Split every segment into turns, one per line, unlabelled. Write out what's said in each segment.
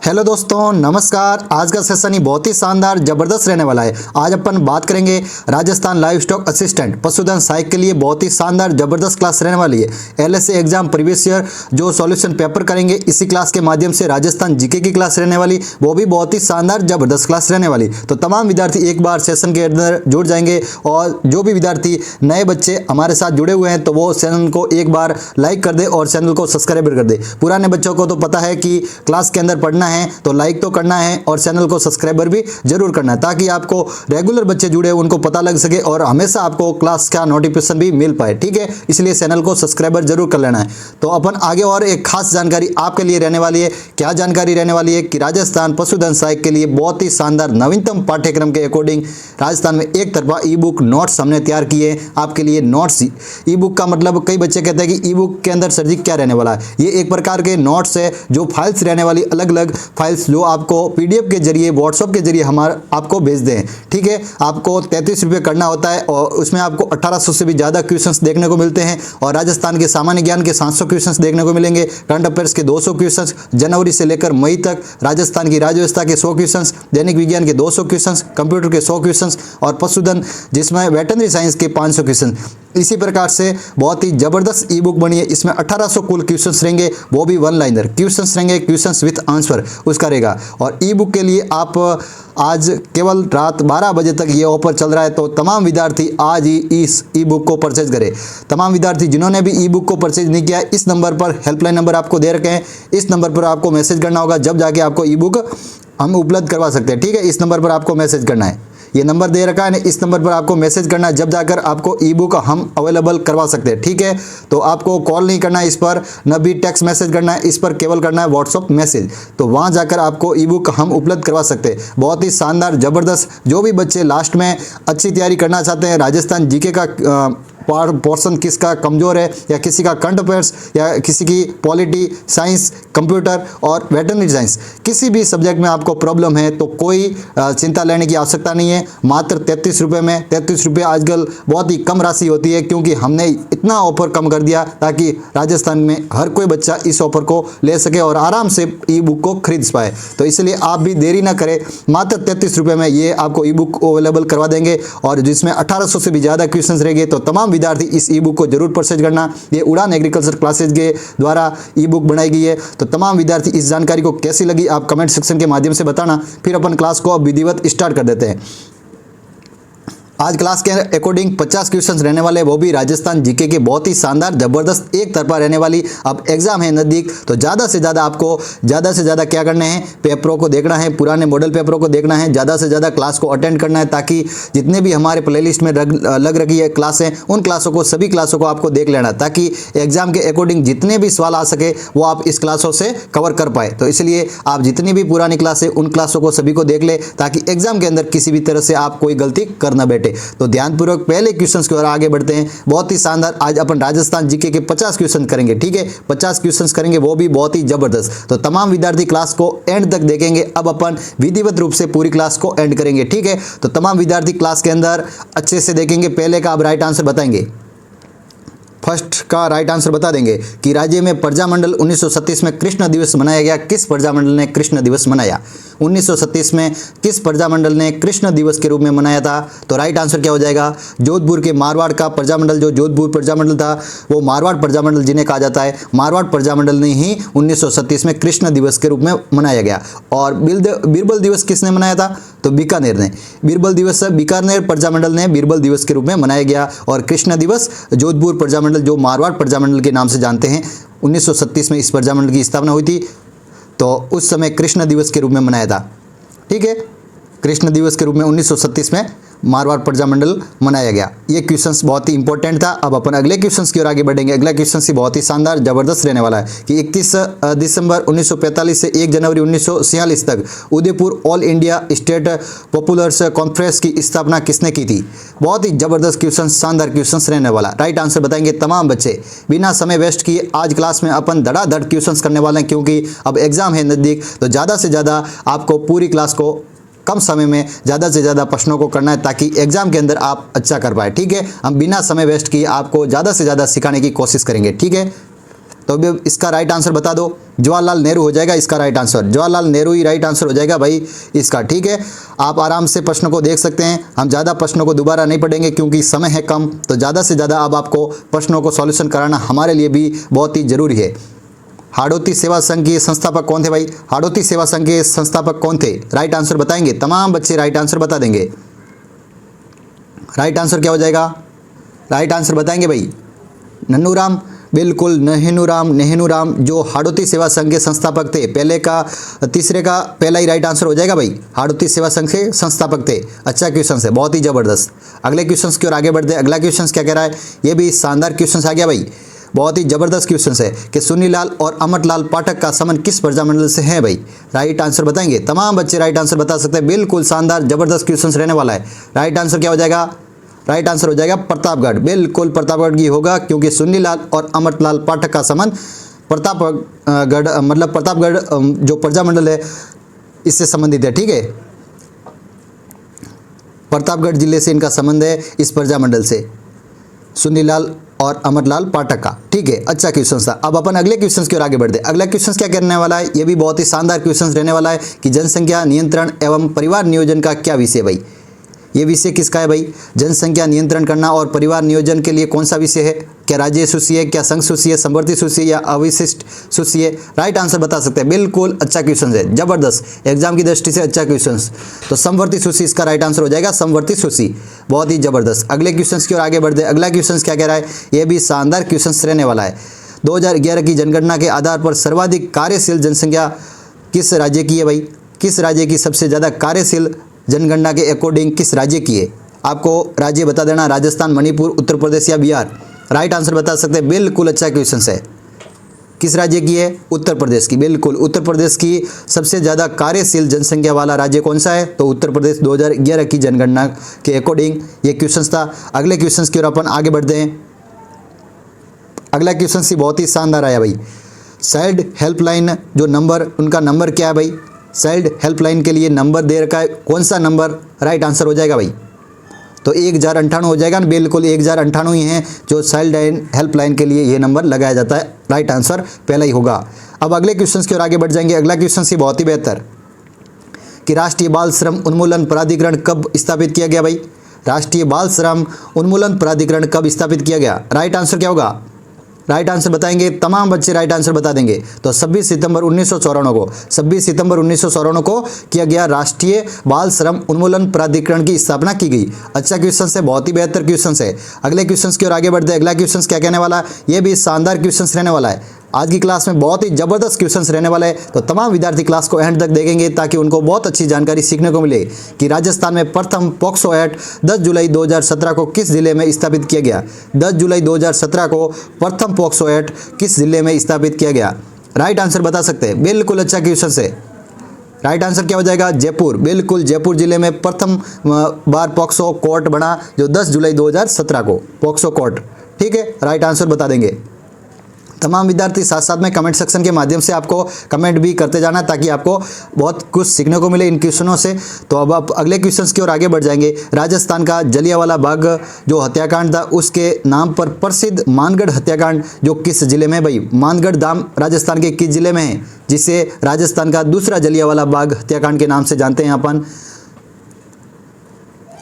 Hello दोस्तों, नमस्कार। आज का सेशन ही बहुत ही शानदार जबरदस्त रहने वाला है। आज अपन बात करेंगे राजस्थान लाइव स्टॉक असिस्टेंट पशुधन सहायक के लिए बहुत ही शानदार जबरदस्त क्लास रहने वाली है। एलएसए एग्जाम प्रीवियस ईयर जो सॉल्यूशन पेपर करेंगे इसी क्लास के माध्यम से राजस्थान जीके की क्लास रहने वाली, वो भी बहुत ही शानदार जबरदस्त क्लास रहने वाली। तो तमाम विद्यार्थी एक बार सेशन के अंदर जुड़ जाएंगे और जो भी विद्यार्थी नए बच्चे हमारे साथ जुड़े हुए हैं तो वो चैनल को एक बार लाइक कर दे और चैनल को सब्सक्राइब कर दे। पुराने बच्चों को तो पता है कि क्लास के अंदर पढ़ना है तो लाइक तो करना है और चैनल को सब्सक्राइबर भी जरूर करना है, ताकि आपको रेगुलर बच्चे जुड़े उनको पता लग सके और हमेशा आपको क्लास का नोटिफिकेशन भी मिल पाए। ठीक है, इसलिए चैनल को सब्सक्राइबर जरूर कर लेना है। तो अपन आगे और एक खास जानकारी आपके लिए रहने वाली है। क्या जानकारी रहने वाली है कि राजस्थान पशुधन सहायक के लिए बहुत ही शानदार नवीनतम पाठ्यक्रम के अकॉर्डिंग राजस्थान में एक तरफा ई बुक नोट्स हमने तैयार किए आपके लिए। नोट्स ई बुक का मतलब कई बच्चे कहते हैं कि ई बुक के अंदर सर जी क्या रहने वाला है। ये एक प्रकार के नोट्स है जो फाइल्स रहने वाली, अलग अलग फाइल्स जो आपको पीडीएफ के जरिए व्हाट्सएप के जरिए आपको भेज दें। ठीक है, आपको 33 रुपये करना होता है और उसमें आपको 1800 से भी ज़्यादा क्वेश्चंस देखने को मिलते हैं और राजस्थान के सामान्य ज्ञान के 700 क्वेश्चंस देखने को मिलेंगे। करंट अफेयर्स के 200 क्वेश्चंस, जनवरी से लेकर मई तक राजस्थान की राज्य व्यवस्था के 100 क्वेश्चंस, दैनिक विज्ञान के 200 क्वेश्चंस, कंप्यूटर के 100 क्वेश्चंस और पशुधन जिसमें वेटनरी साइंस के 500 क्वेश्चन। इसी प्रकार से बहुत ही जबरदस्त ई बुक बनी है। इसमें 1800 कुल क्वेश्चंस रहेंगे, वो भी वन लाइनर क्वेश्चंस रहेंगे, क्वेश्चंस विथ आंसर उसका रहेगा। और ई बुक के लिए आप आज केवल रात 12 बजे तक ये ऑफर चल रहा है, तो तमाम विद्यार्थी आज ही इस ई बुक को परचेज करें। तमाम विद्यार्थी जिन्होंने भी ई बुक को परचेज नहीं किया, इस नंबर पर हेल्पलाइन नंबर आपको दे रखे हैं, इस नंबर पर आपको मैसेज करना होगा, जब जाके आपको ई बुक हम उपलब्ध करवा सकते हैं। ठीक है, इस नंबर पर आपको मैसेज करना है, ये नंबर दे रखा है, इस नंबर पर आपको मैसेज करना है, जब जाकर आपको ई बुक हम अवेलेबल करवा सकते हैं। ठीक है, तो आपको कॉल नहीं करना है इस पर, न भी टेक्स्ट मैसेज करना है, इस पर केवल करना है व्हाट्सअप मैसेज। तो वहां जाकर आपको ई बुक हम उपलब्ध करवा सकते हैं। बहुत ही शानदार जबरदस्त, जो भी बच्चे लास्ट में अच्छी तैयारी करना चाहते हैं, राजस्थान जीके का पोर्शन किसका कमज़ोर है या किसी का करंट अफेयर्स या किसी की पॉलिटी साइंस, कंप्यूटर और वेटरनरी साइंस, किसी भी सब्जेक्ट में आपको प्रॉब्लम है तो कोई चिंता लेने की आवश्यकता नहीं है। मात्र 33 रुपये में, 33 रुपये आजकल बहुत ही कम राशि होती है, क्योंकि हमने इतना ऑफर कम कर दिया ताकि राजस्थान में हर कोई बच्चा इस ऑफर को ले सके और आराम से ई बुक को खरीद पाए। तो इसलिए आप भी देरी ना करें, मात्र 33 रुपये में ये आपको ई बुक अवेलेबल करवा देंगे और जिसमें 1800 से भी ज़्यादा क्वेश्चन रहेंगे। तो तमाम विद्यार्थी इस ई बुक को जरूर परचेज करना। ये उड़ान एग्रीकल्चर क्लासेज के द्वारा ई बुक बनाई गई है। तो तमाम विद्यार्थी इस जानकारी को कैसी लगी आप कमेंट सेक्शन के माध्यम से बताना, फिर अपन क्लास को अब विधिवत स्टार्ट कर देते हैं। आज क्लास के अकॉर्डिंग 50 क्वेश्चंस रहने वाले, वो भी राजस्थान जीके के बहुत ही शानदार जबरदस्त एक तरफा रहने वाली। अब एग्जाम है नज़दीक, तो ज़्यादा से ज़्यादा आपको ज़्यादा से ज़्यादा क्या करना है, पेपरों को देखना है, पुराने मॉडल पेपरों को देखना है, ज़्यादा से ज़्यादा क्लास को अटेंड करना है, ताकि जितने भी हमारे प्लेलिस्ट में लग रखी है क्लासें, उन क्लासों को, सभी क्लासों को आपको देख लेना, ताकि एग्जाम के अकॉर्डिंग जितने भी सवाल आ सके वो आप इस क्लासों से कवर कर पाए। तो इसलिए आप जितनी भी पुरानी क्लास है उन क्लासों को सभी को देख ले, ताकि एग्जाम के अंदर किसी भी तरह से आप कोई गलती कर ना बैठे। तो ध्यानपूर्वक पहले क्वेश्चंस की ओर आगे बढ़ते हैं। बहुत ही शानदार आज अपन राजस्थान जीके के 50 क्वेश्चन करेंगे। ठीक है, 50 क्वेश्चंस करेंगे, वो भी बहुत ही जबरदस्त। तो तमाम विद्यार्थी क्लास को एंड तक देखेंगे। अब अपन विधिवत रूप से पूरी क्लास को एंड करेंगे। ठीक है, तो तमाम विद्यार्थी क्लास के अंदर अच्छे से देखेंगे। पहले का अब राइट आंसर बताएंगे, फर्स्ट का राइट आंसर बता देंगे कि राज्य में प्रजामंडल 1937 में कृष्ण दिवस मनाया गया। किस प्रजामंडल ने कृष्ण दिवस मनाया? 1937 में किस प्रजामंडल ने कृष्ण दिवस के रूप में मनाया था? तो राइट आंसर क्या हो जाएगा? जोधपुर के मारवाड़ का प्रजामंडल, जो जोधपुर प्रजामंडल था वो मारवाड़ प्रजामंडल जिन्हें कहा जाता है, मारवाड़ प्रजामंडल ने ही 1937 में कृष्ण दिवस के रूप में मनाया गया। और बीरबल दिवस किसने मनाया था? तो बीकानेर ने। बीरबल दिवस बीकानेर प्रजामंडल ने बीरबल दिवस के रूप में मनाया गया। और कृष्ण दिवस जोधपुर प्रजामंडल, जो मारवाड़ प्रजामंडल के नाम से जानते हैं, 1937 में इस प्रजामंडल की स्थापना हुई थी, तो उस समय कृष्ण दिवस के रूप में मनाया था। ठीक है, कृष्ण दिवस के रूप में 1937 में मारवाड़ प्रजामंडल मनाया गया। ये क्वेश्चंस बहुत ही इंपॉर्टेंट था। अब अपन अगले क्वेश्चंस की ओर आगे बढ़ेंगे। अगला क्वेश्चन ही बहुत ही शानदार जबरदस्त रहने वाला है कि 31 दिसंबर 1945 से 1 जनवरी 1946 तक Udaipur all India state पॉपुलर्स conference की स्थापना किसने की थी? बहुत ही जबरदस्त क्वेश्चन, शानदार क्वेश्चन रहने वाला। राइट आंसर बताएंगे तमाम बच्चे। बिना समय वेस्ट किए आज क्लास में अपन धड़ाधड़ क्वेश्चन करने वाले हैं, क्योंकि अब एग्जाम है नज़दीक, तो ज़्यादा से ज़्यादा आपको पूरी क्लास को कम समय में ज़्यादा से ज़्यादा प्रश्नों को करना है, ताकि एग्जाम के अंदर आप अच्छा कर पाए। ठीक है, हम बिना समय वेस्ट किए आपको ज़्यादा से ज़्यादा सिखाने की कोशिश करेंगे। ठीक है, तो अब इसका राइट आंसर बता दो। जवाहरलाल नेहरू हो जाएगा इसका राइट आंसर। जवाहरलाल नेहरू ही राइट आंसर हो जाएगा भाई इसका। ठीक है, आप आराम से प्रश्न को देख सकते हैं। हम ज़्यादा प्रश्नों को दोबारा नहीं पढ़ेंगे क्योंकि समय है कम, तो ज़्यादा से ज़्यादा अब आपको प्रश्नों को सॉल्यूशन कराना हमारे लिए भी बहुत ही ज़रूरी है। हाड़ौती सेवा संघ के संस्थापक कौन थे भाई? हाड़ौती सेवा संघ के संस्थापक कौन थे? राइट आंसर बताएंगे, तमाम बच्चे राइट आंसर बता देंगे। राइट आंसर क्या हो जाएगा? राइट आंसर बताएंगे भाई नन्नूराम, बिल्कुल नेहनूराम जो हाड़ौती सेवा संघ के संस्थापक थे। पहले का तीसरे का पहला ही राइट आंसर हो जाएगा भाई, हाड़ौती सेवा संघ के संस्थापक थे। अच्छा क्वेश्चन है, बहुत ही जबरदस्त। अगले क्वेश्चन की ओर आगे बढ़ते हैं। अगला क्वेश्चन क्या कह रहा है? ये भी शानदार क्वेश्चन आ गया भाई, बहुत ही जबरदस्त क्वेश्चन है कि सुन्नीलाल और अमरलाल पाठक का संबंध किस प्रजामंडल से है भाई? राइट आंसर बताएंगे, तमाम बच्चे राइट आंसर बता सकते हैं। बिल्कुल शानदार जबरदस्त क्वेश्चन रहने वाला है। राइट आंसर क्या हो जाएगा? राइट आंसर हो जाएगा प्रतापगढ़, बिल्कुल प्रतापगढ़ की होगा क्योंकि सुन्नीलाल और अमरलाल पाठक का संबंध प्रतापगढ़ मतलब प्रतापगढ़ जो प्रजामंडल है इससे संबंधित है। ठीक है, प्रतापगढ़ जिले से इनका संबंध है, इस प्रजामंडल से, सुन्नीलाल और अमरलाल पाठक का। ठीक है, अच्छा क्वेश्चन था। अब अपन अगले क्वेश्चन की ओर आगे बढ़ते हैं। अगला क्वेश्चन क्या करने वाला है? ये भी बहुत ही शानदार क्वेश्चन रहने वाला है कि जनसंख्या नियंत्रण एवं परिवार नियोजन का क्या विषय भाई? ये विषय किसका है भाई? जनसंख्या नियंत्रण करना और परिवार नियोजन के लिए कौन सा विषय है? क्या राज्य सूची है, क्या संघ सूची है, समवर्ती सूची या अविशिष्ट सूची है? राइट आंसर बता सकते हैं। बिल्कुल अच्छा क्वेश्चन है, जबरदस्त, एग्जाम की दृष्टि से अच्छा क्वेश्चन। तो समवर्ती सूची इसका राइट आंसर हो जाएगा, समवर्ती सूची, बहुत ही जबरदस्त। अगले क्वेश्चन की ओर आगे बढ़ते हैं। अगला क्वेश्चन क्या कह रहा है? ये भी शानदार क्वेश्चन रहने वाला है। 2011 की जनगणना के आधार पर सर्वाधिक कार्यशील जनसंख्या किस राज्य की है भाई? किस राज्य की सबसे ज़्यादा कार्यशील जनगणना के अकॉर्डिंग किस राज्य की है? आपको राज्य बता देना, राजस्थान, मणिपुर, उत्तर प्रदेश या बिहार। राइट आंसर बता सकते हैं, बिल्कुल अच्छा क्वेश्चन है। किस राज्य की है? उत्तर प्रदेश की, बिल्कुल उत्तर प्रदेश की सबसे ज़्यादा कार्यशील जनसंख्या वाला राज्य कौन सा है? तो उत्तर प्रदेश 2011 की जनगणना के अकॉर्डिंग ये क्वेश्चन था। अगले क्वेश्चन की ओर अपन आगे बढ़ते हैं। अगला क्वेश्चन ही बहुत ही शानदार आया भाई। चाइल्ड हेल्पलाइन जो नंबर, उनका नंबर क्या है भाई? चाइल्ड हेल्पलाइन के लिए नंबर दे रखा है, कौन सा नंबर राइट आंसर हो जाएगा भाई? तो 1098 हो जाएगा ना, बिल्कुल 1098 ही है जो चाइल्ड हेल्पलाइन के लिए ये नंबर लगाया जाता है। राइट आंसर पहला ही होगा। अब अगले क्वेश्चन की ओर आगे बढ़ जाएंगे। अगला क्वेश्चन ही बहुत ही बेहतर कि राष्ट्रीय बाल श्रम उन्मूलन प्राधिकरण कब स्थापित किया गया भाई? राष्ट्रीय बाल श्रम उन्मूलन प्राधिकरण कब स्थापित किया गया? राइट आंसर क्या होगा? राइट आंसर बताएंगे, तमाम बच्चे राइट आंसर बता देंगे। तो 26 सितंबर 1994 को, 26 सितंबर 1994 को किया गया राष्ट्रीय बाल श्रम उन्मूलन प्राधिकरण की स्थापना की गई। अच्छा क्वेश्चन है, बहुत ही बेहतर क्वेश्चन है। अगले क्वेश्चन की ओर आगे बढ़ते हैं। अगला क्वेश्चन क्या कहने वाला है? ये भी शानदार क्वेश्चन रहने वाला है। आज की क्लास में बहुत ही जबरदस्त क्वेश्चंस रहने वाले हैं, तो तमाम विद्यार्थी क्लास को एंड तक देखेंगे ताकि उनको बहुत अच्छी जानकारी सीखने को मिले कि राजस्थान में प्रथम पॉक्सो एक्ट 10 जुलाई 2017 को किस जिले में स्थापित किया गया? 10 जुलाई 2017 को प्रथम पॉक्सो एक्ट किस जिले में स्थापित किया गया? राइट आंसर बता सकते हैं, बिल्कुल अच्छा क्वेश्चन है। राइट आंसर क्या हो जाएगा? जयपुर, बिल्कुल जयपुर जिले में प्रथम बार पॉक्सो कोर्ट बना जो 10 जुलाई 2017 को, पॉक्सो कोर्ट। ठीक है, राइट आंसर बता देंगे। तमाम विद्यार्थी साथ साथ में कमेंट सेक्शन के माध्यम से आपको कमेंट भी करते जाना ताकि आपको बहुत कुछ सीखने को मिले इन क्वेश्चनों से। तो अब आप अगले क्वेश्चन की ओर आगे बढ़ जाएंगे। राजस्थान का जलियांवाला बाग जो हत्याकांड था उसके नाम पर प्रसिद्ध मानगढ़ हत्याकांड जो किस जिले में भाई? मानगढ़ धाम राजस्थान के किस जिले में है जिसे राजस्थान का दूसरा जलियांवाला बाग हत्याकांड के नाम से जानते हैं अपन?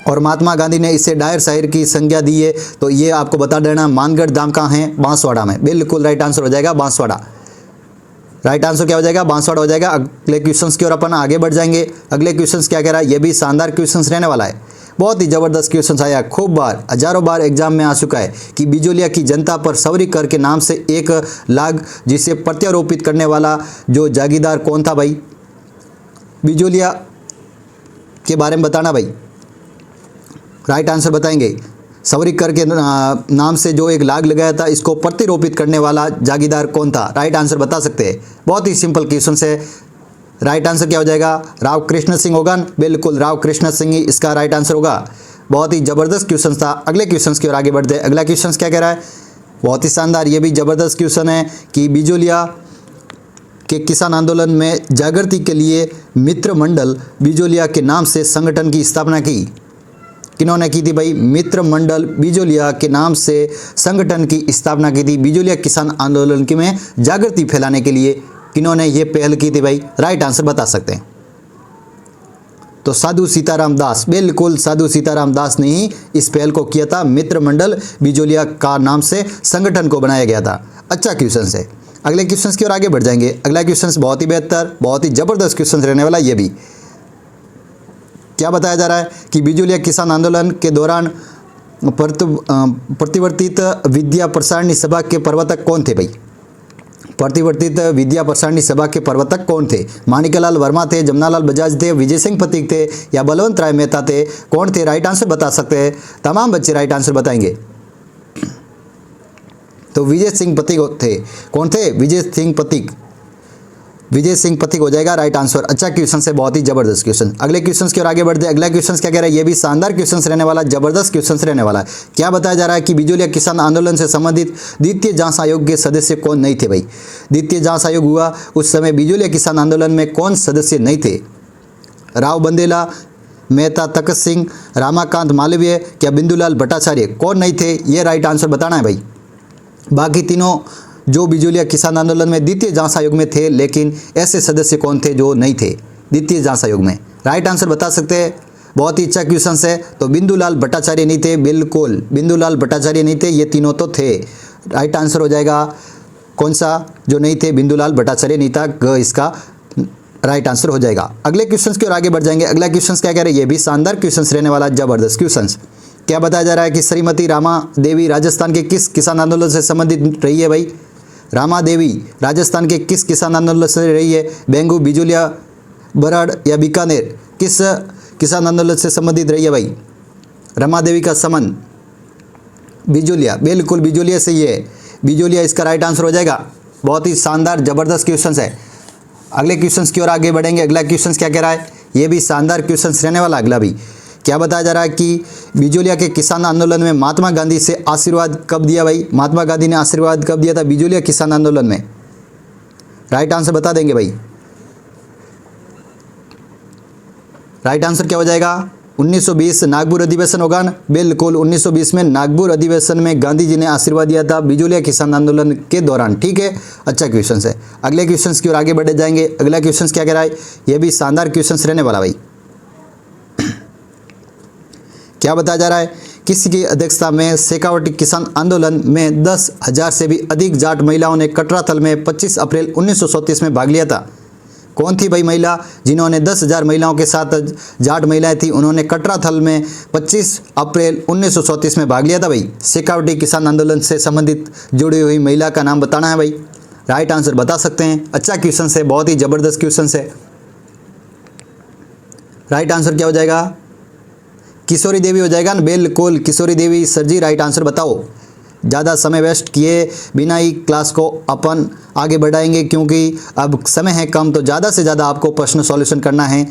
और महात्मा गांधी ने इसे डायर शायर की संज्ञा दी है, तो ये आपको बता देना मानगढ़ धाम कहाँ है? बांसवाड़ा में, बिल्कुल राइट आंसर हो जाएगा बांसवाड़ा। राइट आंसर क्या हो जाएगा? बांसवाड़ा हो जाएगा। अगले क्वेश्चन की ओर अपन आगे बढ़ जाएंगे। अगले क्वेश्चन क्या कह रहा है? ये भी शानदार क्वेश्चन रहने वाला है, बहुत ही जबरदस्त क्वेश्चन आया, खूब बार हजारों बार एग्जाम में आ चुका है कि बिजोलिया की जनता पर सवरी कर के नाम से एक लाग जिसे प्रत्यारोपित करने वाला जो जागीरदार कौन था भाई? बिजोलिया के बारे में बताना भाई। राइट आंसर बताएंगे। सवरी कर के नाम से जो एक लाग लगाया था इसको प्रतिरोपित करने वाला जागीरदार कौन था? राइट आंसर बता सकते हैं, बहुत ही सिंपल क्वेश्चन है। राइट आंसर क्या हो जाएगा? राव कृष्ण सिंह होगा, बिल्कुल राव कृष्ण सिंह ही इसका राइट आंसर होगा। बहुत ही जबरदस्त क्वेश्चन था। अगले क्वेश्चन की ओर आगे बढ़ते हैं। अगला क्वेश्चन क्या कह रहा है? बहुत ही शानदार, ये भी जबरदस्त क्वेश्चन है कि बिजोलिया के किसान आंदोलन में जागृति के लिए मित्र मंडल बिजोलिया के नाम से संगठन की स्थापना की। किन्होंने की थी भाई? मित्र मंडल बिजोलिया के नाम से संगठन की स्थापना की थी। बिजोलिया किसान आंदोलन के में जागृति फैलाने के लिए किन्होंने ये पहल की थी भाई? राइट आंसर बता सकते हैं। तो साधु सीताराम दास, बिल्कुल साधु सीताराम दास ने ही इस पहल को किया था। मित्र मंडल बिजोलिया का नाम से संगठन को बनाया गया था। अच्छा क्वेश्चन है। अगले क्वेश्चन की ओर आगे बढ़ जाएंगे। अगला क्वेश्चन बहुत ही बेहतर, बहुत ही जबरदस्त क्वेश्चन रहने वाला। ये भी क्या बताया जा रहा है कि बिजोलिया किसान आंदोलन के दौरान प्रतिवर्तित विद्या प्रसारणी सभा के प्रवर्तक कौन थे भाई? प्रतिवर्तित विद्या प्रसारणी सभा के प्रवर्तक कौन थे? माणिक्यलाल वर्मा थे, जमनालाल बजाज थे, विजय सिंह पथिक थे या बलवंत राय मेहता थे? कौन थे? राइट आंसर बता सकते हैं। तमाम बच्चे राइट आंसर बताएंगे। तो विजय सिंह पथिक थे। कौन थे? विजय सिंह पथिक। विजय सिंह पथिक हो जाएगा राइट आंसर। अच्छा क्वेश्चन है, बहुत ही जबरदस्त क्वेश्चन। अगले क्वेश्चन की ओर आगे बढ़ते हैं। अगला क्वेश्चन क्या कह रहा है? ये भी शानदार क्वेश्चन रहने वाला, जबरदस्त क्वेश्चन रहने वाला है। क्या बताया जा रहा है कि बिजोलिया किसान आंदोलन से संबंधित द्वितीय जांच आयोग के सदस्य कौन नहीं थे भाई? द्वितीय जांच आयोग हुआ उस समय बिजोलिया किसान आंदोलन में कौन सदस्य नहीं थे? राव बंदेला, मेहता तखत सिंह, रामाकांत मालवीय क्या बिंदुलाल भट्टाचार्य? कौन नहीं थे? ये राइट आंसर बताना है भाई। बाकी तीनों जो बिजोलिया किसान आंदोलन में द्वितीय जांच आयोग में थे, लेकिन ऐसे सदस्य कौन थे जो नहीं थे द्वितीय जांच आयोग में? राइट आंसर बता सकते हैं। बहुत ही अच्छा क्वेश्चन है। तो बिंदुलाल भट्टाचार्य नहीं थे, बिल्कुल बिंदुलाल भट्टाचार्य नहीं थे, ये तीनों तो थे। राइट आंसर हो जाएगा कौन सा जो नहीं थे? बिंदुलाल भट्टाचार्य नहीं था, ग इसका राइट आंसर हो जाएगा। अगले क्वेश्चन की ओर आगे बढ़ जाएंगे। अगला क्वेश्चन क्या कह रहे हैं? ये भी शानदार क्वेश्चन रहने वाला, जबरदस्त क्वेश्चन। क्या बताया जा रहा है कि श्रीमती रामा देवी राजस्थान के किस किसान आंदोलन से संबंधित रही है भाई? रामा देवी राजस्थान के किस किसान आंदोलन से रही है? बेंगू, बिजोलिया, बरड़ या बीकानेर? किस किसान आंदोलन से संबंधित रही है भाई? रमा देवी का संबंध बिजोलिया, बिल्कुल बिजोलिया से ही है। बिजोलिया इसका राइट आंसर हो जाएगा। बहुत ही शानदार जबरदस्त क्वेश्चन है। अगले क्वेश्चन की ओर आगे बढ़ेंगे। अगला क्वेश्चन क्या कह रहा है? ये भी शानदार क्वेश्चन रहने वाला। अगला भी क्या बताया जा रहा है कि बिजोलिया के किसान आंदोलन में महात्मा गांधी से आशीर्वाद कब दिया भाई? महात्मा गांधी ने आशीर्वाद कब दिया था बिजोलिया किसान आंदोलन में? राइट आंसर बता देंगे भाई। राइट आंसर क्या हो जाएगा? 1920 नागपुर अधिवेशन होगा ना? बिल्कुल 1920 में नागपुर अधिवेशन में गांधी जी ने आशीर्वाद दिया था बिजोलिया किसान आंदोलन के दौरान। ठीक है, अच्छा क्वेश्चन है। अगले क्वेश्चन की ओर आगे बढ़े जाएंगे। अगला क्वेश्चन क्या कह रहा है? यह भी शानदार क्वेश्चन रहने वाला भाई। क्या बताया जा रहा है? किसी की अध्यक्षता में शेखावटी किसान आंदोलन में 10,000 से भी अधिक जाट महिलाओं ने कटराथल में 25 अप्रैल 1934 में भाग लिया था? कौन थी भाई महिला जिन्होंने 10,000 महिलाओं के साथ, जाट महिलाएं थी, उन्होंने कटराथल में 25 अप्रैल 1934 में भाग लिया था भाई? शेखावटी किसान आंदोलन से संबंधित जुड़ी हुई महिला का नाम बताना है भाई। राइट आंसर बता सकते हैं। अच्छा क्वेश्चन है, बहुत ही जबरदस्त क्वेश्चन है। राइट आंसर क्या हो जाएगा? किशोरी देवी हो जाएगा ना? बिल्कुल किशोरी देवी सर जी, राइट आंसर बताओ। ज़्यादा समय वेस्ट किए बिना ही क्लास को अपन आगे बढ़ाएंगे, क्योंकि अब समय है कम, तो ज़्यादा से ज़्यादा आपको प्रश्न सॉल्यूशन करना है,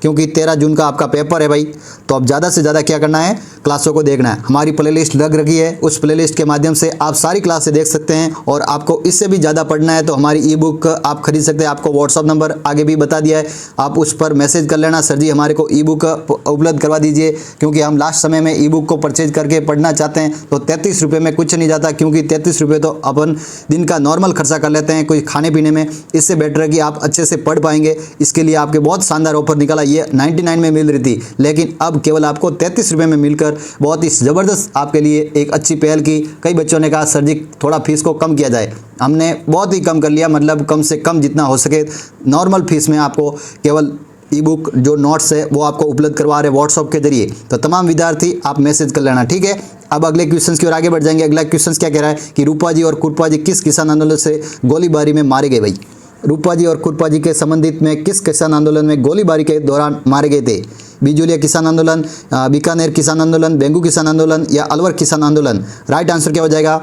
क्योंकि 13 जून का आपका पेपर है भाई। तो अब ज़्यादा से ज़्यादा क्या करना है? क्लासों को देखना है। हमारी प्लेलिस्ट लग रखी है, उस प्लेलिस्ट के माध्यम से आप सारी क्लासें देख सकते हैं। और आपको इससे भी ज़्यादा पढ़ना है तो हमारी ई बुक आप खरीद सकते हैं। आपको व्हाट्सअप नंबर आगे भी बता दिया है, आप उस पर मैसेज कर लेना, सर जी हमारे को ई बुक उपलब्ध करवा दीजिए, क्योंकि हम लास्ट समय में ई बुक को परचेज करके पढ़ना चाहते हैं। तो 33 रुपये में कुछ नहीं जाता, क्योंकि 33 रुपये तो अपन दिन का नॉर्मल खर्चा कर लेते हैं कोई खाने पीने में। इससे बेटर है कि आप अच्छे से पढ़ पाएंगे। इसके लिए आपके बहुत शानदार ऑफर निकाला। ये 99 में मिल रही थी, लेकिन अब केवल आपको 33 रुपये में मिलकर बहुत ही ज़बरदस्त आपके लिए एक अच्छी पहल की। कई बच्चों ने कहा सर जी थोड़ा फीस को कम किया जाए, हमने बहुत ही कम कर लिया, मतलब कम से कम जितना हो सके नॉर्मल फीस में आपको केवल ई बुक जो नोट्स है वो आपको उपलब्ध करवा रहे व्हाट्सअप के जरिए। तो तमाम विद्यार्थी आप मैसेज कर लेना, ठीक है। अब अगले क्वेश्चन की ओर आगे बढ़ जाएंगे। अगला क्वेश्चन क्या कह रहा है कि रूपा जी और कुरपा जी किस किसान आंदोलन से गोलीबारी में मारे गए भाई? रूपा जी और कुरपा जी के संबंधित में किस किसान आंदोलन में गोलीबारी के दौरान मारे गए थे? बिजोलिया किसान आंदोलन, बीकानेर किसान आंदोलन, बेंगू किसान आंदोलन या अलवर किसान आंदोलन? राइट आंसर क्या हो जाएगा?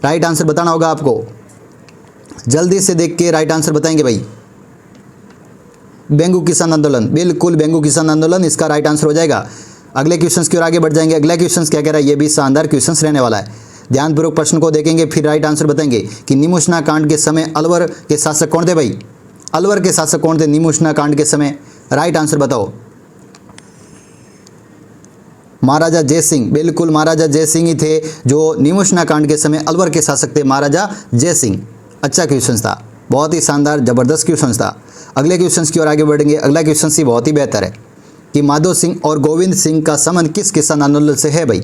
राइट आंसर बताना होगा आपको, जल्दी से देख के राइट आंसर बताएंगे भाई। बेंगू किसान आंदोलन, बिल्कुल बेंगू किसान आंदोलन इसका राइट आंसर हो जाएगा। अगले क्वेश्चन की ओर आगे बढ़ जाएंगे। अगला क्वेश्चन क्या कह रहा है? ये भी शानदार क्वेश्चन रहने वाला है। ध्यानपूर्वक प्रश्न को देखेंगे फिर राइट आंसर बताएंगे कि निमुषना कांड के समय अलवर के शासक कौन थे भाई? अलवर के शासक कौन थे निमुषना कांड के समय? राइट आंसर बताओ। महाराजा जय सिंह, बिल्कुल महाराजा जय सिंह ही थे जो निमुषना कांड के समय अलवर के शासक थे, महाराजा जय सिंह। अच्छा क्वेश्चन था। बहुत ही शानदार ज़बरदस्त क्वेश्चन था। अगले क्वेश्चन की ओर आगे बढ़ेंगे। अगला क्वेश्चन ही बहुत ही बेहतर है कि माधो सिंह और गोविंद सिंह का संबंध किस किसान आंदोलन से है भाई।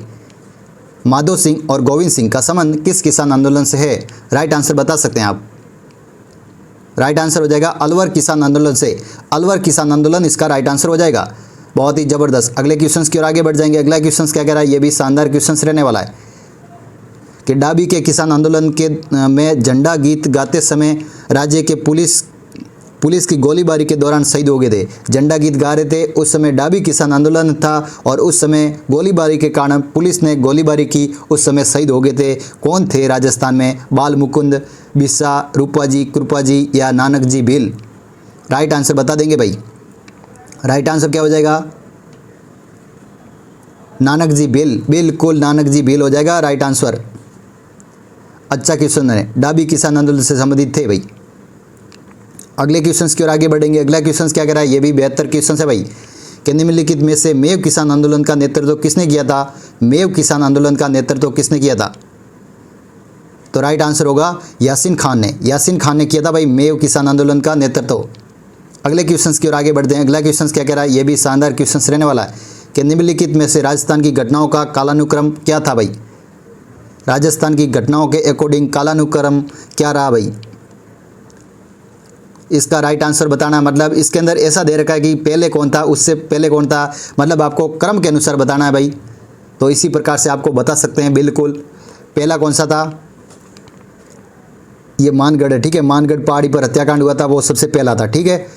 माधो सिंह और गोविंद सिंह का संबंध किस किसान आंदोलन से है? राइट आंसर बता सकते हैं आप। राइट आंसर हो जाएगा अलवर किसान आंदोलन से। अलवर किसान आंदोलन इसका राइट आंसर हो जाएगा। बहुत ही ज़बरदस्त। अगले क्वेश्चन की ओर आगे बढ़ जाएंगे। अगला क्वेश्चन क्या कह रहा है? ये भी शानदार क्वेश्चन रहने वाला है कि डाबी के किसान आंदोलन के में झंडा गीत गाते समय राज्य के पुलिस की गोलीबारी के दौरान शहीद हो गए थे। झंडा गीत गा रहे थे, उस समय डाबी किसान आंदोलन था और उस समय गोलीबारी के कारण पुलिस ने गोलीबारी की, उस समय शहीद हो गए थे। कौन थे राजस्थान में? बाल मुकुंद, बिस्सा, रूपाजी, कृपाजी या नानक जी भील? राइट आंसर बता देंगे भाई। राइट आंसर क्या हो जाएगा? नानक जी भील। बिल्कुल नानक जी भील हो जाएगा राइट आंसर। अच्छा क्वेश्चन है, डाबी किसान आंदोलन से संबंधित थे भाई। अगले क्वेश्चन की ओर आगे बढ़ेंगे। अगला क्वेश्चन क्या कह रहा है? ये भी बेहतर क्वेश्चन है भाई कि निम्नलिखित में से मेव किसान आंदोलन का नेतृत्व किसने किया था? मेव किसान आंदोलन का नेतृत्व किसने किया था? तो राइट आंसर होगा यासीन खान ने। यासीन खान ने किया था भाई मेव किसान आंदोलन का नेतृत्व। अगले क्वेश्चन की ओर आगे बढ़ते हैं। अगला क्वेश्चन क्या कह रहा है? ये भी शानदार क्वेश्चन रहने वाला है कि निम्नलिखित में से राजस्थान की घटनाओं का कालानुक्रम क्या था भाई? राजस्थान की घटनाओं के अकॉर्डिंग कालानुक्रम क्या रहा भाई? इसका राइट आंसर बताना, मतलब इसके अंदर ऐसा दे रखा है कि पहले कौन था, उससे पहले कौन था, मतलब आपको क्रम के अनुसार बताना है भाई। तो इसी प्रकार से आपको बता सकते हैं। बिल्कुल पहला कौन सा था? ये मानगढ़ है, ठीक है। मानगढ़ पहाड़ी पर हत्याकांड हुआ था, वो सबसे पहला था, ठीक है।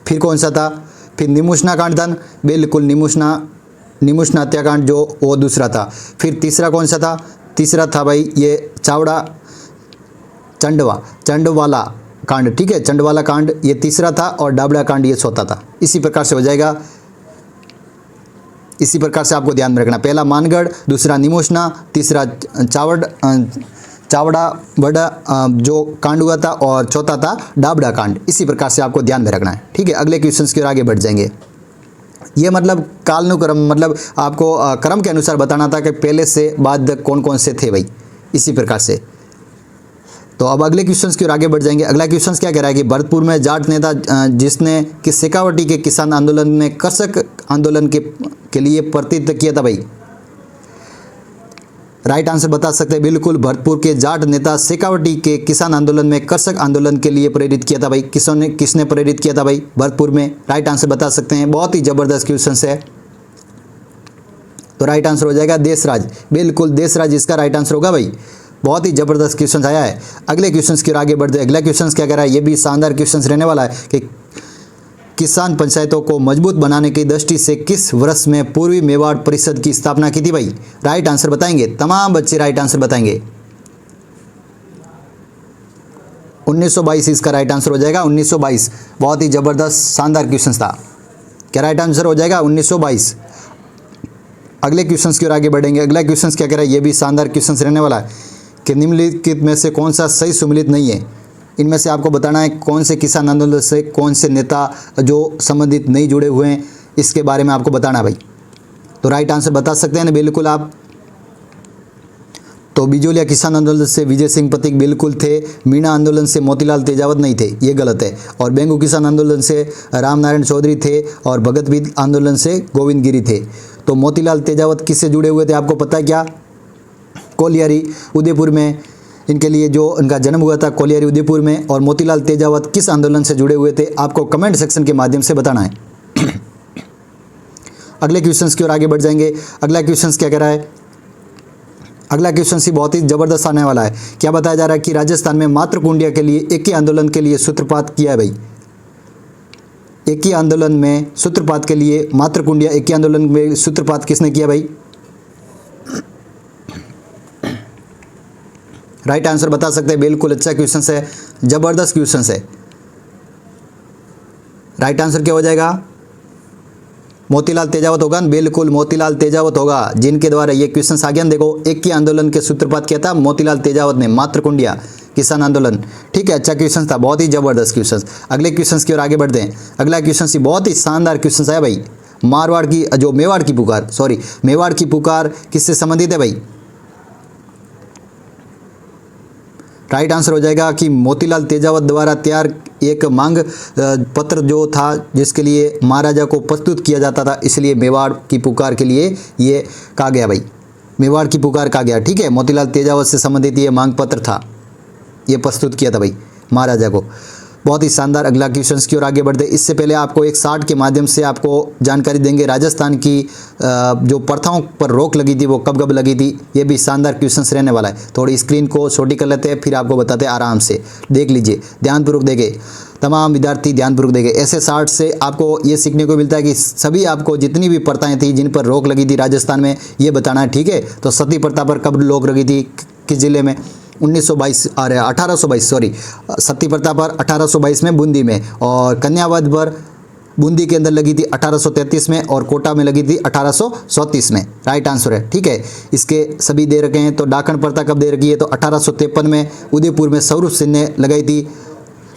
फिर कौन सा था? फिर निमुषना कांड था, बिल्कुल निमुषना हत्याकांड जो वो दूसरा था। फिर तीसरा कौन सा था? तीसरा था भाई ये चंडवाला कांड, ठीक है। चंडवाला कांड ये तीसरा था और डाबड़ा कांड ये चौथा था। इसी प्रकार से हो जाएगा। इसी प्रकार से आपको ध्यान में रखना, पहला मानगढ़, दूसरा निमोशना, तीसरा चावड़ा बड़ा जो कांड हुआ था और चौथा था डाबड़ा कांड। इसी प्रकार से आपको ध्यान में रखना है, ठीक है। अगले क्वेश्चन की ओर आगे बढ़ जाएंगे। ये मतलब कालानुक्रम, मतलब आपको क्रम के अनुसार बताना था कि पहले से बाद कौन कौन से थे भाई, इसी प्रकार से। तो अब अगले क्वेश्चन की ओर आगे बढ़ जाएंगे। अगला क्वेश्चन क्या कह रहा है कि भरतपुर में जाट नेता जिसने कि शेखावटी के किसान आंदोलन में कर्षक आंदोलन के लिए प्रतिनिधित्व किया था भाई। राइट आंसर बता सकते हैं। बिल्कुल भरतपुर के जाट नेता शेखावटी के किसान आंदोलन में कर्षक आंदोलन के लिए प्रेरित किया था भाई। किसने प्रेरित किया था भाई भरतपुर में? राइट आंसर बता सकते हैं। बहुत ही जबरदस्त क्वेश्चन है। तो राइट आंसर हो जाएगा देशराज। बिल्कुल देशराज इसका राइट आंसर होगा भाई। बहुत ही जबरदस्त क्वेश्चन आया है। अगले क्वेश्चन की ओर आगे बढ़ते हैं। अगला क्वेश्चन क्या कह रहा है? ये भी शानदार क्वेश्चन रहने वाला है कि किसान पंचायतों को मजबूत बनाने की दृष्टि से किस वर्ष में पूर्वी मेवाड़ परिषद की स्थापना की थी भाई? राइट आंसर बताएंगे, तमाम बच्चे राइट आंसर बताएंगे। 1922 इसका राइट आंसर हो जाएगा। 1922 बहुत ही जबरदस्त शानदार क्वेश्चन था। क्या राइट आंसर हो जाएगा? 1922। अगले क्वेश्चन की ओर आगे बढ़ेंगे। अगला क्वेश्चन क्या कह रहा है? ये भी शानदार क्वेश्चन रहने वाला है कि निम्नलिखित में से कौन सा सही सम्मिलित नहीं है। इनमें से आपको बताना है कौन से किसान आंदोलन से कौन से नेता जो संबंधित नहीं जुड़े हुए हैं, इसके बारे में आपको बताना है भाई। तो राइट आंसर बता सकते हैं ना बिल्कुल आप। तो बिजोलिया किसान आंदोलन से विजय सिंह पथिक बिल्कुल थे। मीणा आंदोलन से मोतीलाल तेजावत नहीं थे, ये गलत है। और बेंगू किसान आंदोलन से रामनारायण चौधरी थे और भगत बिद आंदोलन से गोविंद गिरी थे। तो मोतीलाल तेजावत किससे जुड़े हुए थे आपको पता है क्या? कोलियारी उदयपुर में इनके लिए जो इनका जन्म हुआ था कोलियारी उदयपुर में। और मोतीलाल तेजावत किस आंदोलन से जुड़े हुए थे आपको कमेंट सेक्शन के माध्यम से बताना है। अगले क्वेश्चन की ओर आगे बढ़ जाएंगे। अगला क्वेश्चन क्या कह रहा है? अगला क्वेश्चन ही बहुत ही जबरदस्त आने वाला है। क्या बताया जा रहा है कि राजस्थान में मातृ कुंडिया के लिए एक ही आंदोलन के लिए सूत्रपात किया है भाई। एक ही आंदोलन में सूत्रपात के लिए मातृ कुंडिया एक ही आंदोलन में सूत्रपात किसने किया भाई? राइट आंसर बता सकते हैं। बिल्कुल अच्छा क्वेश्चन है, जबरदस्त क्वेश्चन है। राइट आंसर क्या हो जाएगा? मोतीलाल तेजावत होगा। बिल्कुल मोतीलाल तेजावत होगा जिनके द्वारा ये क्वेश्चन आ गया। देखो एक ही आंदोलन के सूत्रपात किया था मोतीलाल तेजावत ने, मातृ कुंडिया किसान आंदोलन, ठीक है। अच्छा क्वेश्चन था, बहुत ही जबरदस्त क्वेश्चन। अगले क्वेश्चन की ओर आगे बढ़ते हैं। अगला क्वेश्चन बहुत ही शानदार क्वेश्चन है भाई। मेवाड़ की पुकार किससे संबंधित है भाई? राइट आंसर हो जाएगा कि मोतीलाल तेजावत द्वारा तैयार एक मांग पत्र जो था जिसके लिए महाराजा को प्रस्तुत किया जाता था, इसलिए मेवाड़ की पुकार के लिए ये कहा गया भाई, मेवाड़ की पुकार कहा गया। ठीक है, मोतीलाल तेजावत से संबंधित ये मांग पत्र था, ये प्रस्तुत किया था भाई महाराजा को। बहुत ही शानदार। अगला क्वेश्चन की ओर आगे बढ़ते, इससे पहले आपको एक शार्ट के माध्यम से आपको जानकारी देंगे राजस्थान की जो प्रथाओं पर रोक लगी थी वो कब कब लगी थी। ये भी शानदार क्वेश्चन रहने वाला है। थोड़ी स्क्रीन को छोटी कर लेते हैं, फिर आपको बताते हैं, आराम से देख लीजिए, ध्यानपूर्वक देखें, तमाम विद्यार्थी ध्यानपूर्वक देखें। ऐसे शार्ट से आपको ये सीखने को मिलता है कि सभी आपको जितनी भी प्रथाएं थी जिन पर रोक लगी थी राजस्थान में, ये बताना है। ठीक है, तो सती प्रथा पर कब रोक लगी थी, किस जिले में, 1822 सॉरी, सती प्रथा पर 1822 में बूंदी में, और कन्यावध पर बूंदी के अंदर लगी थी 1833 में, और कोटा में लगी थी 1834 में। राइट आंसर है। ठीक है, इसके सभी दे रखे हैं। तो डाकन प्रथा कब दे रखी है, तो 1853 में उदयपुर में स्वरूप सिंह ने लगाई थी।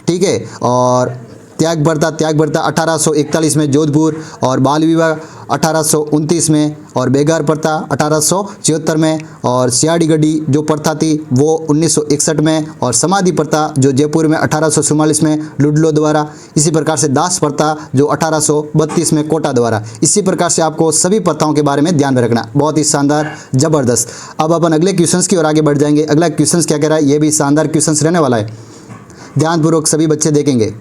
ठीक है, और त्याग प्रथा 1841 में जोधपुर, और बाल विवाह 1829 में, और बेगार प्रथा 1874 में, और सियाड़ी गड्डी जो प्रथा थी वो 1961 में, और समाधि प्रथा जो जयपुर में 1844 में लुडलो द्वारा, इसी प्रकार से दास प्रथा जो 1832 में कोटा द्वारा। इसी प्रकार से आपको सभी प्रथाओं के बारे में ध्यान में रखना। बहुत ही शानदार, जबरदस्त। अब अपन अगले क्वेश्चन की ओर आगे बढ़ जाएंगे। अगला क्वेश्चन क्या कह रहा है, ये भी शानदार क्वेश्चन रहने वाला है, ध्यानपूर्वक सभी बच्चे देखेंगे।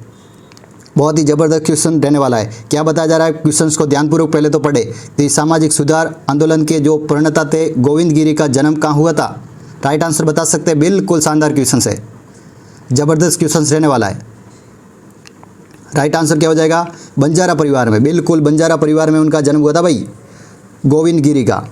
बहुत ही ज़बरदस्त क्वेश्चन रहने वाला है। क्या बताया जा रहा है, क्वेश्चंस को ध्यानपूर्वक पहले तो पढ़े। तो सामाजिक सुधार आंदोलन के जो प्रणेता थे गोविंद गिरी का जन्म कहाँ हुआ था। राइट आंसर बता सकते हैं। बिल्कुल शानदार क्वेश्चन है, ज़बरदस्त क्वेश्चन रहने वाला है। राइट आंसर क्या हो जाएगा, बंजारा परिवार में। बिल्कुल बंजारा परिवार में उनका जन्म हुआ था भाई, गोविंद गिरी का,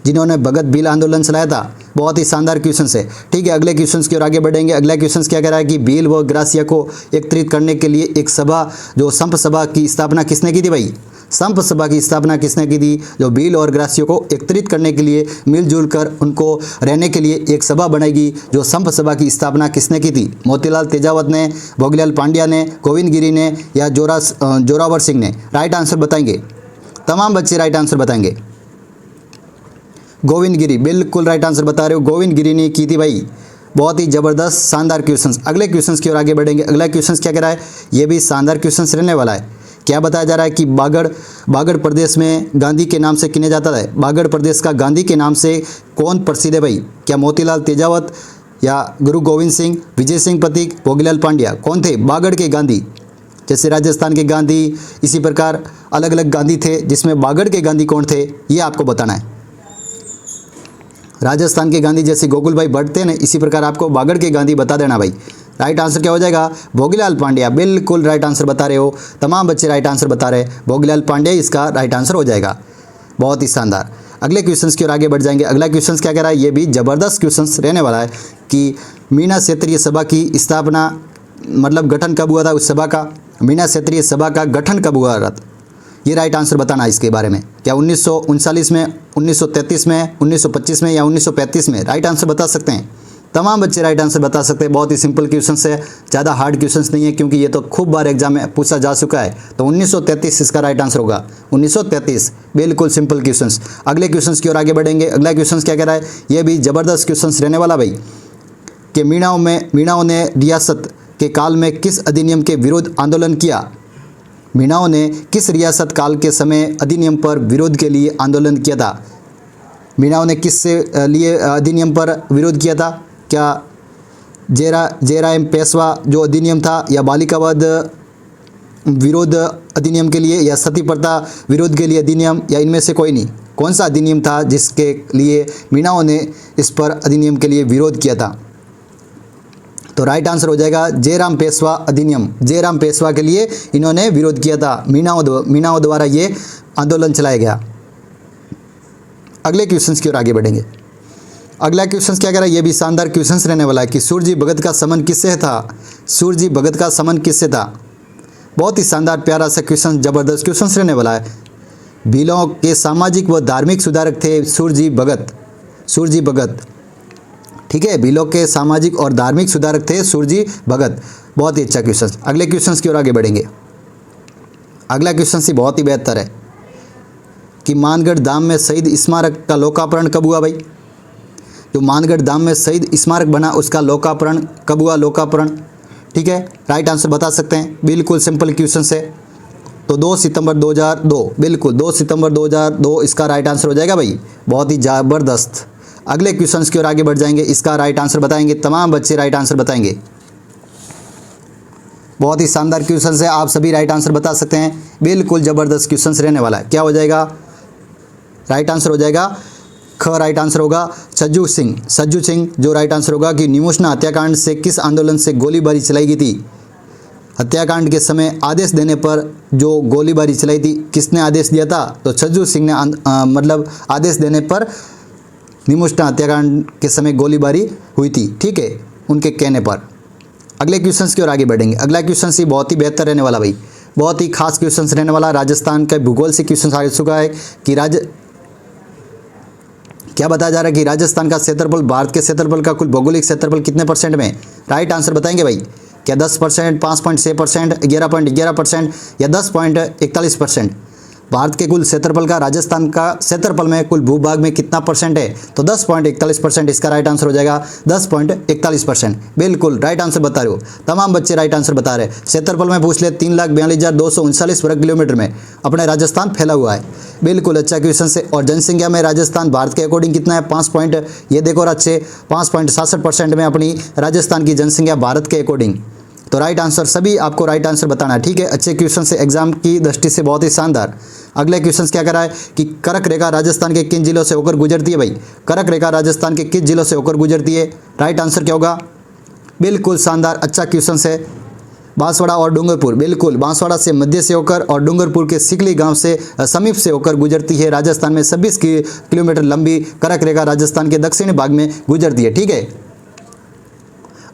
जिन्होंने भगत भील आंदोलन चलाया था। बहुत ही शानदार क्वेश्चन है। ठीक है, अगले क्वेश्चन की ओर आगे बढ़ेंगे। अगला क्वेश्चन क्या कह रहा है कि भील व ग्रासिया को एकत्रित करने के लिए एक सभा, जो संप सभा की स्थापना किसने की थी भाई, संप सभा की स्थापना किसने की थी, जो भील और ग्रासियों को एकत्रित करने के लिए, मिलजुल कर उनको रहने के लिए एक सभा बनाएगी, जो संप सभा की स्थापना किसने की थी, मोतीलाल तेजावत ने, भोगीलाल पांड्या ने, गोविंद गिरी ने, या जोरावर सिंह ने। राइट आंसर बताएंगे तमाम बच्चे, राइट आंसर बताएंगे। गोविंद गिरी, बिल्कुल राइट आंसर बता रहे हो, गोविंद गिरी ने की थी भाई। बहुत ही ज़बरदस्त शानदार क्वेश्चंस। अगले क्वेश्चंस की ओर आगे बढ़ेंगे। अगला क्वेश्चंस क्या कह रहा है, ये भी शानदार क्वेश्चंस रहने वाला है। क्या बताया जा रहा है कि बागड़ प्रदेश में गांधी के नाम से किने जाता है। बागड़ प्रदेश का गांधी के नाम से कौन प्रसिद्ध है भाई, क्या मोतीलाल तेजावत, या गुरु गोविंद सिंह, विजय सिंह प्रतीक, भोगीलाल पांड्या, कौन थे बागड़ के गांधी। जैसे राजस्थान के गांधी, इसी प्रकार अलग अलग गांधी थे, जिसमें बागड़ के गांधी कौन थे ये आपको बताना है। राजस्थान के गांधी जैसे गोकुल भाई भट्ट थे ना, इसी प्रकार आपको बागड़ के गांधी बता देना भाई। राइट आंसर क्या हो जाएगा, भोगीलाल पांड्या। बिल्कुल राइट आंसर बता रहे हो, तमाम बच्चे राइट आंसर बता रहे हैं, भोगीलाल पांड्या इसका राइट आंसर हो जाएगा। बहुत ही शानदार। अगले क्वेश्चन की ओर आगे बढ़ जाएंगे। अगला क्वेश्चन क्या कह रहा है, ये भी ज़बरदस्त क्वेश्चन रहने वाला है कि मीना क्षेत्रीय सभा की स्थापना, मतलब गठन कब हुआ था उस सभा का, मीना क्षेत्रीय सभा का गठन कब हुआ था, ये राइट आंसर बताना है इसके बारे में। क्या 1939 में, 1933 में, 1925 में, या 1935 में। राइट आंसर बता सकते हैं तमाम बच्चे, राइट आंसर बता सकते हैं। बहुत ही सिंपल क्वेश्चन है, ज़्यादा हार्ड क्वेश्चन नहीं है, क्योंकि ये तो खूब बार एग्जाम में पूछा जा चुका है। तो 1933 इसका राइट आंसर होगा, 1933। बिल्कुल सिंपल क्वेश्चन। अगले क्वेश्चन की ओर आगे बढ़ेंगे। अगला क्वेश्चन क्या कह रहा है, ये भी ज़बरदस्त क्वेश्चन रहने वाला भाई कि मीणाओं ने रियासत के काल में किस अधिनियम के विरोध आंदोलन किया। मीणाओं ने किस रियासत काल के समय अधिनियम पर विरोध के लिए आंदोलन किया था। मीणाओं ने किस लिए अधिनियम पर विरोध किया था, क्या जयराम पेशवा जो अधिनियम था, या बालिकावाद विरोध अधिनियम के लिए, या सती प्रथा विरोध के लिए अधिनियम, या इनमें से कोई नहीं। कौन सा अधिनियम था जिसके लिए मीणाओं ने इस पर अधिनियम के लिए विरोध किया था। तो राइट आंसर हो जाएगा जयराम पेशवा अधिनियम। जयराम पेशवा के लिए इन्होंने विरोध किया था, मीणाओं द्वारा ये आंदोलन चलाया गया। अगले क्वेश्चन की ओर आगे बढ़ेंगे। अगला क्वेश्चन क्या कह रहा है, ये भी शानदार क्वेश्चन रहने वाला है कि सूरजी भगत का समन किससे था। सूरजी भगत का समन किससे था। बहुत ही शानदार प्यारा सा क्वेश्चन, जबरदस्त क्वेश्चन रहने वाला है। भीलों के सामाजिक व धार्मिक सुधारक थे सूरजी भगत। सूरजी भगत, ठीक है, भीलों के सामाजिक और धार्मिक सुधारक थे सूरजी भगत। बहुत ही अच्छा क्वेश्चन। अगले क्वेश्चन की ओर आगे बढ़ेंगे। अगला क्वेश्चन से बहुत ही बेहतर है कि मानगढ़ धाम में शहीद स्मारक का लोकार्पण कब हुआ भाई। जो मानगढ़ धाम में शहीद स्मारक बना उसका लोकार्पण कब हुआ, लोकार्पण। ठीक है, राइट आंसर बता सकते हैं, बिल्कुल सिंपल क्वेश्चन है। तो 2 सितंबर 2002, बिल्कुल 2 सितंबर 2002 इसका राइट आंसर हो जाएगा भाई। बहुत ही ज़बरदस्त। अगले क्वेश्चन की ओर आगे बढ़ जाएंगे, इसका राइट आंसर बताएंगे, तमाम बच्चे राइट आंसर बताएंगे। बहुत ही शानदार क्वेश्चन है, आप सभी राइट आंसर बता सकते हैं, बिल्कुल ज़बरदस्त क्वेश्चन रहने वाला है। क्या हो जाएगा, राइट आंसर हो जाएगा ख, राइट आंसर होगा सज्जू सिंह। सज्जू सिंह जो राइट आंसर होगा कि निमोशना हत्याकांड से किस आंदोलन से गोलीबारी चलाई गई थी। हत्याकांड के समय आदेश देने पर जो गोलीबारी चलाई थी, किसने आदेश दिया था, तो सज्जू सिंह ने मतलब आदेश देने पर निमोशना हत्याकांड के समय गोलीबारी हुई थी। ठीक है, उनके कहने पर। अगले क्वेश्चन की ओर आगे बढ़ेंगे। अगला क्वेश्चन ही बहुत ही बेहतर रहने वाला भाई, बहुत ही खास क्वेश्चन रहने वाला। राजस्थान का भूगोल से क्वेश्चन आ चुका है कि क्या बताया जा रहा है कि राजस्थान का क्षेत्रफल भारत के क्षेत्रफल का कुल भौगोलिक क्षेत्रफल कितने परसेंट में। राइट आंसर बताएंगे भाई, क्या 10%, 5.6%, 11.11% या 10.41%। भारत के कुल क्षेत्रफल का राजस्थान का क्षेत्रफल में कुल भूभाग में कितना परसेंट है, तो 10.41% इसका राइट आंसर हो जाएगा, 10.41%। बिल्कुल राइट आंसर बता रहे हो, तमाम बच्चे राइट आंसर बता रहे हैं। क्षेत्रफल में पूछ ले 3,42,239 वर्ग किलोमीटर में अपने राजस्थान फैला हुआ है। बिल्कुल अच्छा क्वेश्चन से। और जनसंख्या में राजस्थान भारत के अकॉर्डिंग कितना है, 5.67% में अपनी राजस्थान की जनसंख्या भारत के अकॉर्डिंग। तो राइट आंसर सभी आपको राइट आंसर बताना है। ठीक है, अच्छे क्वेश्चन से, एग्जाम की दृष्टि से बहुत ही शानदार। अगले क्वेश्चन क्या करा है कि कर्क रेखा राजस्थान के किन जिलों से होकर गुजरती है भाई। कर्क रेखा राजस्थान के किस जिलों से होकर गुजरती है, राइट आंसर क्या होगा। बिल्कुल शानदार अच्छा क्वेश्चन है। बांसवाड़ा और डूंगरपुर, बिल्कुल बांसवाड़ा से मध्य से होकर और डूंगरपुर के सिकली गांव से समीप से होकर गुजरती है। राजस्थान में 26 किलोमीटर लंबी कर्क रेखा राजस्थान के दक्षिणी भाग में गुजरती है। ठीक है,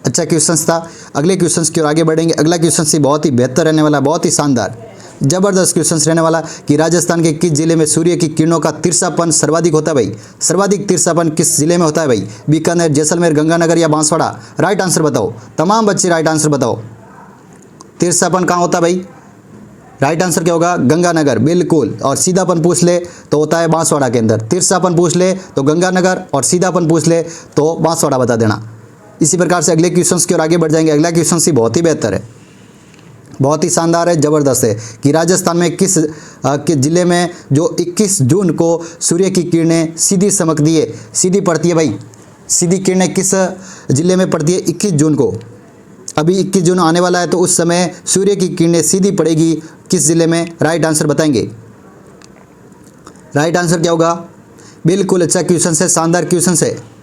अच्छा क्वेश्चन था। अगले क्वेश्चन की ओर आगे बढ़ेंगे। अगला क्वेश्चन से बहुत ही बेहतर रहने वाला, बहुत ही शानदार जबरदस्त क्वेश्चन रहने वाला कि राजस्थान के किस जिले में सूर्य की किरणों का तिरछापन सर्वाधिक होता है भाई। सर्वाधिक तिरछापन किस जिले में होता है भाई, बीकानेर, जैसलमेर, गंगानगर या बांसवाड़ा। राइट आंसर बताओ, तमाम बच्चे राइट आंसर बताओ। तिरछापन कहाँ होता है भाई, राइट आंसर क्या होगा, गंगानगर। बिल्कुल, और सीधापन पूछ ले तो होता है बांसवाड़ा के अंदर। तिरछापन पूछ ले तो गंगानगर और सीधापन पूछ ले तो बांसवाड़ा बता देना। इसी प्रकार से अगले क्वेश्चन की ओर आगे बढ़ जाएंगे। अगला क्वेश्चन ही बहुत ही बेहतर है, बहुत ही शानदार है, ज़बरदस्त है कि राजस्थान में किस के ज़िले में जो 21 जून को सूर्य की किरणें सीधी चमकती है, सीधी पड़ती है भाई। सीधी किरणें किस ज़िले में पड़ती है 21 जून को। अभी 21 जून आने वाला है तो उस समय सूर्य की किरणें सीधी पड़ेगी किस ज़िले में, राइट आंसर बताएंगे। राइट आंसर क्या होगा, बिल्कुल अच्छा क्वेश्चन है, शानदार क्वेश्चन है।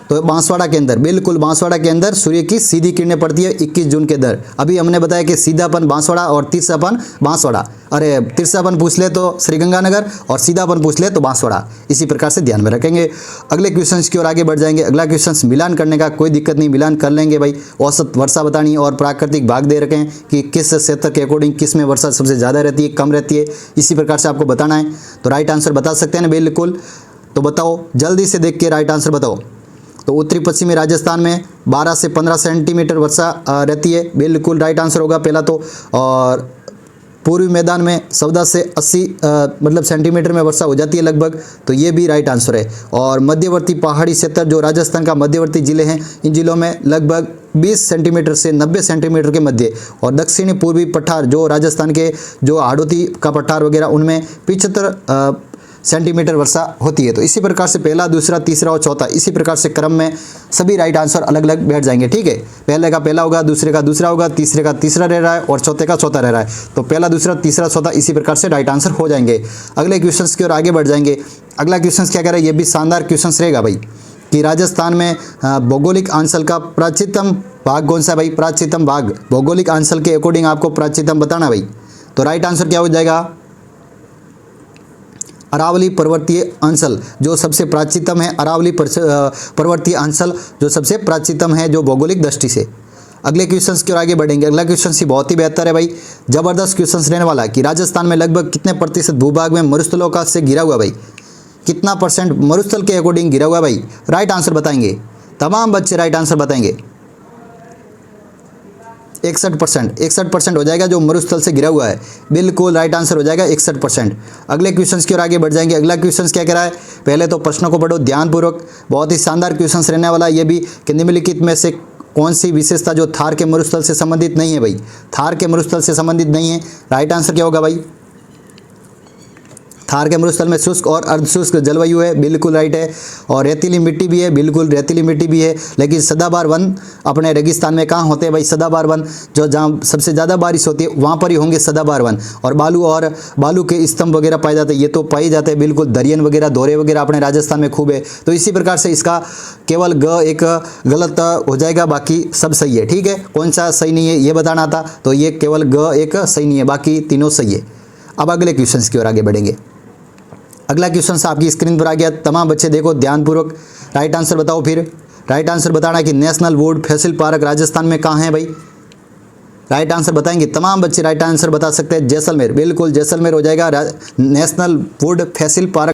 तो बांसवाड़ा के अंदर, बिल्कुल बांसवाड़ा के अंदर सूर्य की सीधी किरणें पड़ती है 21 जून के अंदर। अभी हमने बताया कि सीधापन बांसवाड़ा और तिरछापन बांसवाड़ा। अरे तिरछापन पूछ ले तो श्रीगंगानगर और सीधापन पूछ ले तो बांसवाड़ा। इसी प्रकार से ध्यान में रखेंगे। अगले क्वेश्चन की ओर आगे बढ़ जाएंगे। अगला क्वेश्चन मिलान करने का कोई दिक्कत नहीं, मिलान कर लेंगे भाई। औसत वर्षा बतानी और प्राकृतिक भाग दे रखें कि किस क्षेत्र के अकॉर्डिंग किस में वर्षा सबसे ज़्यादा रहती है, कम रहती है। इसी प्रकार से आपको बताना है। तो राइट आंसर बता सकते हैं ना, बिल्कुल। तो बताओ जल्दी से देख के राइट आंसर बताओ। तो उत्तरी पश्चिमी राजस्थान में 12 से 15 सेंटीमीटर वर्षा रहती है, बिल्कुल राइट आंसर होगा पहला तो। और पूर्वी मैदान में 14 से 80 मतलब सेंटीमीटर में वर्षा हो जाती है लगभग, तो ये भी राइट आंसर है। और मध्यवर्ती पहाड़ी क्षेत्र जो राजस्थान का मध्यवर्ती जिले हैं, इन जिलों में लगभग 20 सेंटीमीटर से 90 सेंटीमीटर के मध्य। और दक्षिणी पूर्वी पठार जो राजस्थान के जो हाड़ौती का पठार वगैरह, उनमें 75 सेंटीमीटर वर्षा होती है। तो इसी प्रकार से पहला, दूसरा, तीसरा और चौथा, इसी प्रकार से क्रम में सभी राइट आंसर अलग अलग बैठ जाएंगे। ठीक है, पहले का पहला होगा, दूसरे का दूसरा होगा, तीसरे का तीसरा रह रहा है और चौथे का चौथा रह रहा है। तो पहला, दूसरा, तीसरा, चौथा इसी प्रकार से राइट आंसर हो जाएंगे। अगले क्वेश्चन की ओर आगे बढ़ जाएंगे। अगला क्वेश्चन क्या कह रहा है, ये भी शानदार क्वेश्चन रहेगा भाई कि राजस्थान में भौगोलिक आंचल का प्राचीनतम भाग कौन सा है भाई। प्राचीनतम भाग भौगोलिक आंचल के अकॉर्डिंग आपको प्राचीनतम बताना भाई। तो राइट आंसर क्या हो जाएगा, अरावली पर्वतीय अंचल जो सबसे प्राचीनतम है। अरावली पर्वतीय अंचल जो सबसे प्राचीनतम है जो भौगोलिक दृष्टि से। अगले क्वेश्चन की ओर आगे बढ़ेंगे। अगला क्वेश्चन ही बहुत ही बेहतर है भाई, जबरदस्त क्वेश्चन रहने वाला है कि राजस्थान में लगभग कितने प्रतिशत भूभाग में मरुस्थलों का से घिरा हुआ भाई। कितना परसेंट मरुस्थल के अकॉर्डिंग घिरा हुआ भाई, राइट आंसर बताएंगे। तमाम बच्चे राइट आंसर बताएंगे। 61% हो जाएगा जो मरुस्थल से गिरा हुआ है। बिल्कुल राइट आंसर हो जाएगा 61%। अगले क्वेश्चन की ओर आगे बढ़ जाएंगे। अगला क्वेश्चन क्या कह रहा है, पहले तो प्रश्नों को पढ़ो ध्यानपूर्वक, बहुत ही शानदार क्वेश्चन रहने वाला है ये भी। कि निम्नलिखित में से कौन सी विशेषता जो थार के मरुस्थल से संबंधित नहीं है भाई, थार के मरुस्थल से संबंधित नहीं है। राइट आंसर क्या होगा भाई, थार के मरुस्थल में शुष्क और अर्धशुष्क जलवायु है, बिल्कुल राइट है। और रेतीली मिट्टी भी है, बिल्कुल रेतीली मिट्टी भी है। लेकिन सदाबहार वन अपने रेगिस्तान में कहाँ होते हैं भाई, सदाबहार वन जो जहाँ सबसे ज़्यादा बारिश होती है वहाँ पर ही होंगे सदाबहार वन। और बालू के स्तंभ वगैरह पाए जाते हैं, ये तो पाए जाते हैं बिल्कुल। दरियन वगैरह दोरे वगैरह अपने राजस्थान में खूब है। तो इसी प्रकार से इसका केवल ग एक गलत हो जाएगा, बाकी सब सही है। ठीक है, कौन सा सही नहीं है ये बताना था, तो ये केवल ग एक सही नहीं है, बाकी तीनों सही है। अब अगले क्वेश्चन की ओर आगे बढ़ेंगे। अगला क्वेश्चन आपकी स्क्रीन पर आ गया, तमाम बच्चे देखो ध्यानपूर्वक, राइट आंसर बताओ। फिर राइट आंसर बताना है कि national would fossil park Rajasthan में कहाँ है भाई, राइट आंसर बताएंगे तमाम बच्चे। राइट आंसर बता सकते हैं जैसलमेर, बिल्कुल जैसलमेर हो जाएगा नेशनल वुड फॉसिल पार्क।